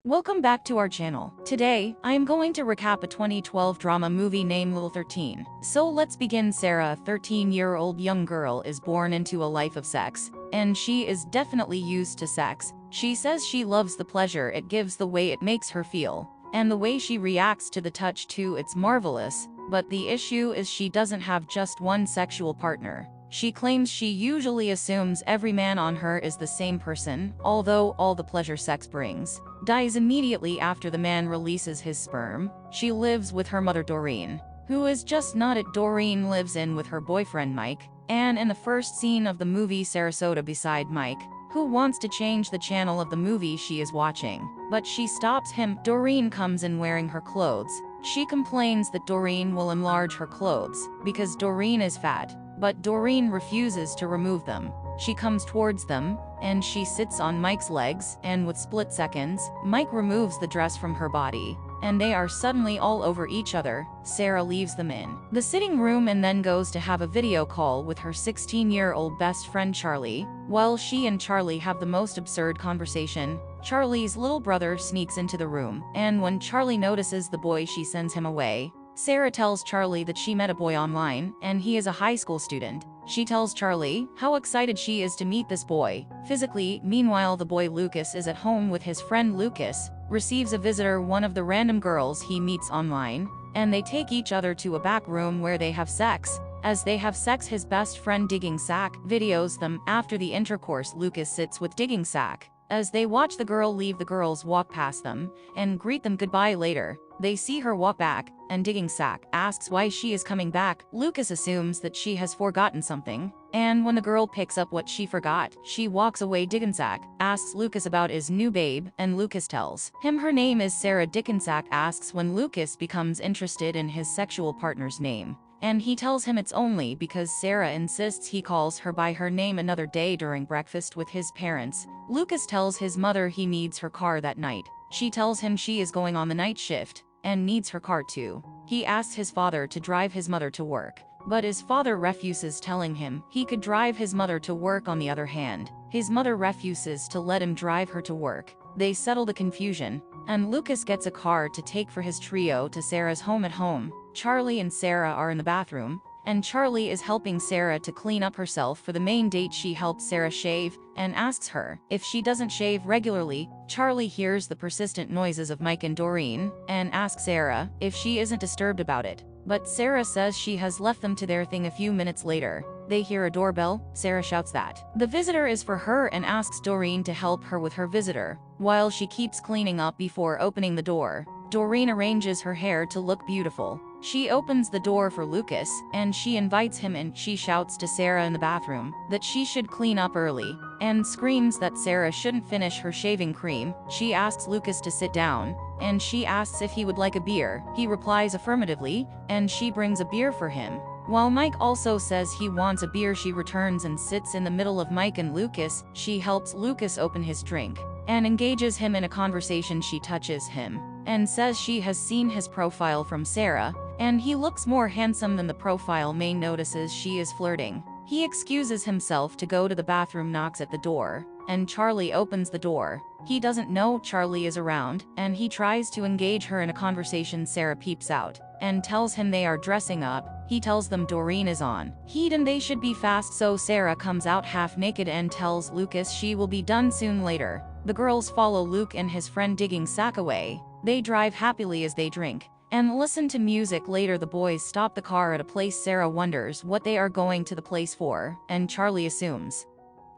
Welcome back to our channel. Today, I am going to recap a 2012 drama movie named Little 13. So let's begin. Sarah, a 13-year-old young girl, is born into a life of sex, and she is definitely used to sex. She says she loves the pleasure it gives, the way it makes her feel, and the way she reacts to the touch too. It's marvelous, but the issue is she doesn't have just one sexual partner. She claims she usually assumes every man on her is the same person, although all the pleasure sex brings dies immediately after the man releases his sperm. She lives with her mother Doreen, who is just not it. Doreen lives in with her boyfriend Mike, and in the first scene of the movie, Sarasota beside Mike, who wants to change the channel of the movie she is watching, but she stops him. Doreen comes in wearing her clothes. She complains that Doreen will enlarge her clothes because Doreen is fat, but Doreen refuses to remove them. She comes towards them, and she sits on Mike's legs, and with split seconds, Mike removes the dress from her body, and they are suddenly all over each other. Sarah leaves them in the sitting room and then goes to have a video call with her 16-year-old best friend Charlie. While she and Charlie have the most absurd conversation, Charlie's little brother sneaks into the room, and when Charlie notices the boy, she sends him away. Sarah tells Charlie that she met a boy online, and he is a high school student. She tells Charlie how excited she is to meet this boy physically. Meanwhile, the boy Lucas is at home with his friend. Lucas receives a visitor, one of the random girls he meets online, and they take each other to a back room where they have sex. As they have sex, his best friend Digging Sack videos them. After the intercourse, Lucas sits with Digging Sack. As they watch the girl leave, the girls walk past them and greet them goodbye. Later, they see her walk back, and Digging Sack asks why she is coming back. Lucas assumes that she has forgotten something, and when the girl picks up what she forgot, she walks away. Digging Sack asks Lucas about his new babe, and Lucas tells him her name is Sarah. Digging Sack asks when Lucas becomes interested in his sexual partner's name, and he tells him it's only because Sarah insists he calls her by her name. Another day, during breakfast with his parents, Lucas tells his mother he needs her car that night. She tells him she is going on the night shift and needs her car too. He asks his father to drive his mother to work, but his father refuses, telling him he could drive his mother to work. On the other hand, his mother refuses to let him drive her to work. They settle the confusion, and Lucas gets a car to take for his trio to Sarah's home. At home, Charlie and Sarah are in the bathroom, and Charlie is helping Sarah to clean up herself for the main date. She helps Sarah shave and asks her if she doesn't shave regularly. Charlie hears the persistent noises of Mike and Doreen and asks Sarah if she isn't disturbed about it, but Sarah says she has left them to their thing. A few minutes later, they hear a doorbell. Sarah shouts that the visitor is for her and asks Doreen to help her with her visitor, while she keeps cleaning up. Before opening the door, Doreen arranges her hair to look beautiful. She opens the door for Lucas, and she invites him in. She shouts to Sarah in the bathroom that she should clean up early, and screams that Sarah shouldn't finish her shaving cream. She asks Lucas to sit down, and she asks if he would like a beer. He replies affirmatively, and she brings a beer for him. While Mike also says he wants a beer, she returns and sits in the middle of Mike and Lucas. She helps Lucas open his drink and engages him in a conversation. She touches him and says she has seen his profile from Sarah, and he looks more handsome than the profile. May notices she is flirting. He excuses himself to go to the bathroom, knocks at the door, and Charlie opens the door. He doesn't know Charlie is around, and he tries to engage her in a conversation. Sarah peeps out and tells him they are dressing up. He tells them Doreen is on heat and they should be fast, so Sarah comes out half naked and tells Lucas she will be done soon. Later, the girls follow Luke and his friend Digging Sack away. They drive happily as they drink and listen to music. Later, the boys stop the car at a place. Sarah wonders what they are going to the place for, and Charlie assumes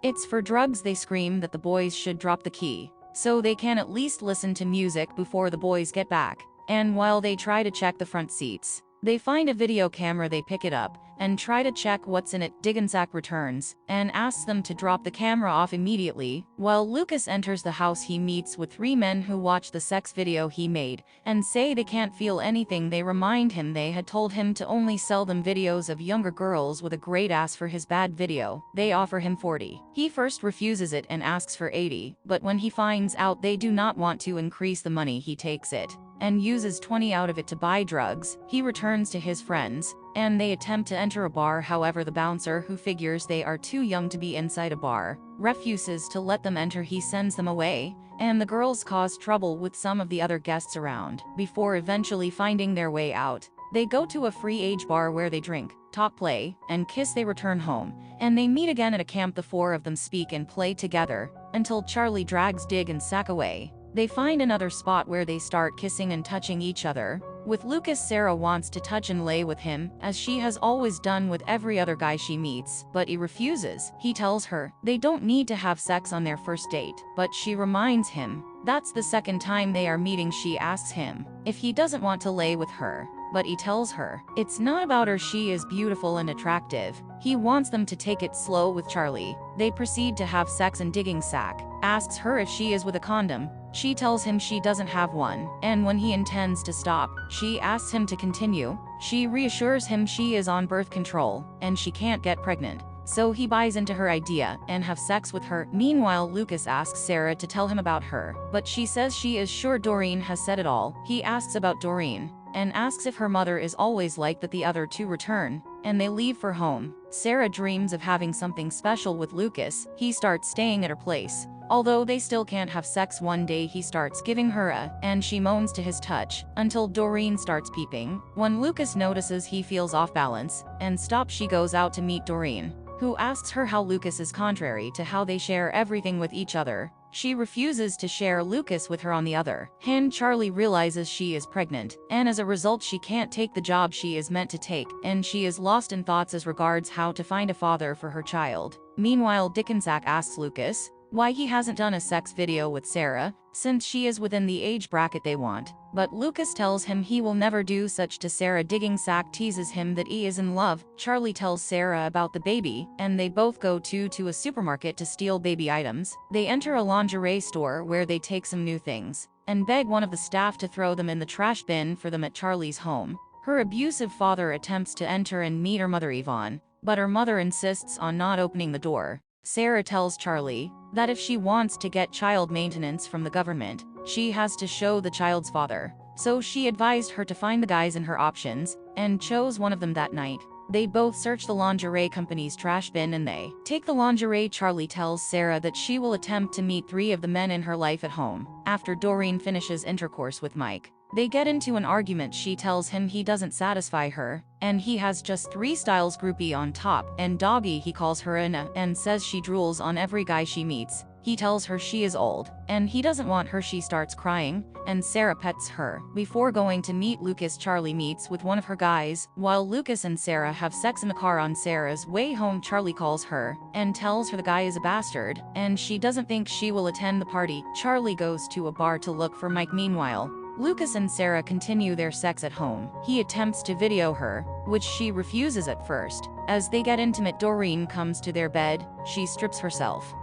it's for drugs. They scream that the boys should drop the key so they can at least listen to music before the boys get back. And while they try to check the front seats, they find a video camera. They pick it up and try to check what's in it. Digging Sack returns and asks them to drop the camera off immediately. While Lucas enters the house, he meets with three men who watch the sex video he made and say they can't feel anything. They remind him they had told him to only sell them videos of younger girls with a great ass for his bad video. They offer him 40. He first refuses it and asks for 80, but when he finds out they do not want to increase the money, he takes it. and uses 20 out of it to buy drugs. He returns to his friends, and they attempt to enter a bar. However, the bouncer, who figures they are too young to be inside a bar, refuses to let them enter. He sends them away, and the girls cause trouble with some of the other guests around. Before eventually finding their way out, they go to a free age bar where they drink, talk, play, and kiss. They return home, and they meet again at a camp. The four of them speak and play together until Charlie drags Dig and Sack away. They find another spot where they start kissing and touching each other. With Lucas, Sarah wants to touch and lay with him, as she has always done with every other guy she meets, but he refuses. He tells her they don't need to have sex on their first date, but she reminds him that's the second time they are meeting. She asks him if he doesn't want to lay with her, but he tells her it's not about her. She is beautiful and attractive. He wants them to take it slow with Charlie. They proceed to have sex, and Digging Sack asks her if she is with a condom. She tells him she doesn't have one, and when he intends to stop, she asks him to continue. She reassures him she is on birth control, and she can't get pregnant. So he buys into her idea and have sex with her. Meanwhile, Lucas asks Sarah to tell him about her, but she says she is sure Doreen has said it all. He asks about Doreen, and asks if her mother is always like that. The other two return, and they leave for home. Sarah dreams of having something special with Lucas. He starts staying at her place. Although they still can't have sex, one day he starts giving her and she moans to his touch, until Doreen starts peeping. When Lucas notices he feels off balance and stops, she goes out to meet Doreen, who asks her how Lucas is contrary to how they share everything with each other. She refuses to share Lucas with her. On the other hand, Charlie realizes she is pregnant, and as a result she can't take the job she is meant to take, and she is lost in thoughts as regards how to find a father for her child. Meanwhile, Dickensack asks Lucas why he hasn't done a sex video with Sarah, since she is within the age bracket they want. But Lucas tells him he will never do such to Sarah. Digging Sack teases him that he is in love. Charlie tells Sarah about the baby, and they both go to a supermarket to steal baby items. They enter a lingerie store where they take some new things, and beg one of the staff to throw them in the trash bin for them at Charlie's home. Her abusive father attempts to enter and meet her mother Yvonne, but her mother insists on not opening the door. Sarah tells Charlie that if she wants to get child maintenance from the government, she has to show the child's father. So she advised her to find the guys in her options, and chose one of them that night. They both search the lingerie company's trash bin, and they take the lingerie. Charlie tells Sarah that she will attempt to meet 3 of the men in her life at home. After Doreen finishes intercourse with Mike, they get into an argument. She tells him he doesn't satisfy her, and he has just 3 styles: groupie on top, and doggy he calls her, and says she drools on every guy she meets. He tells her she is old, and he doesn't want her. She starts crying, and Sarah pets her. Before going to meet Lucas, Charlie meets with one of her guys. While Lucas and Sarah have sex in the car on Sarah's way home, Charlie calls her and tells her the guy is a bastard, and she doesn't think she will attend the party. Charlie goes to a bar to look for Mike. Meanwhile, Lucas and Sarah continue their sex at home. He attempts to video her, which she refuses at first. As they get intimate, Doreen comes to their bed. She strips herself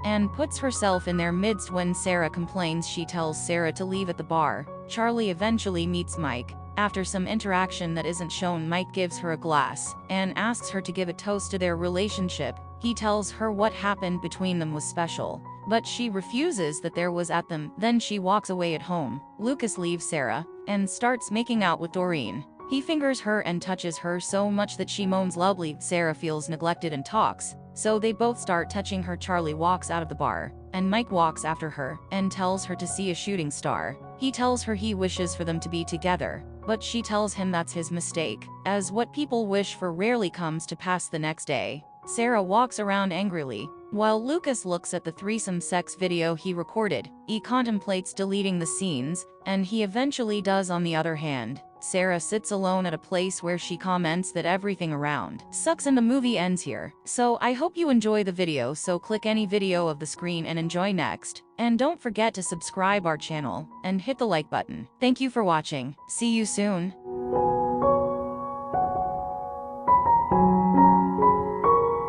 and puts herself in their midst. When Sarah complains, she tells Sarah to leave at the bar. Charlie eventually meets Mike. After some interaction that isn't shown, Mike gives her a glass and asks her to give a toast to their relationship. He tells her what happened between them was special, but she refuses that there was at them. Then she walks away at home. Lucas leaves Sarah and starts making out with Doreen. He fingers her and touches her so much that she moans loudly. Sarah feels neglected and talks, so they both start touching her. Charlie walks out of the bar, and Mike walks after her and tells her to see a shooting star. He tells her he wishes for them to be together, but she tells him that's his mistake, as what people wish for rarely comes to pass. The next day, Sarah walks around angrily, while Lucas looks at the threesome sex video he recorded. He contemplates deleting the scenes, and he eventually does. On the other hand, Sarah sits alone at a place where she comments that everything around sucks, and the movie ends here. So I hope you enjoy the video, so click any video of the screen and enjoy next. And don't forget to subscribe our channel and hit the like button. Thank you for watching. See you soon.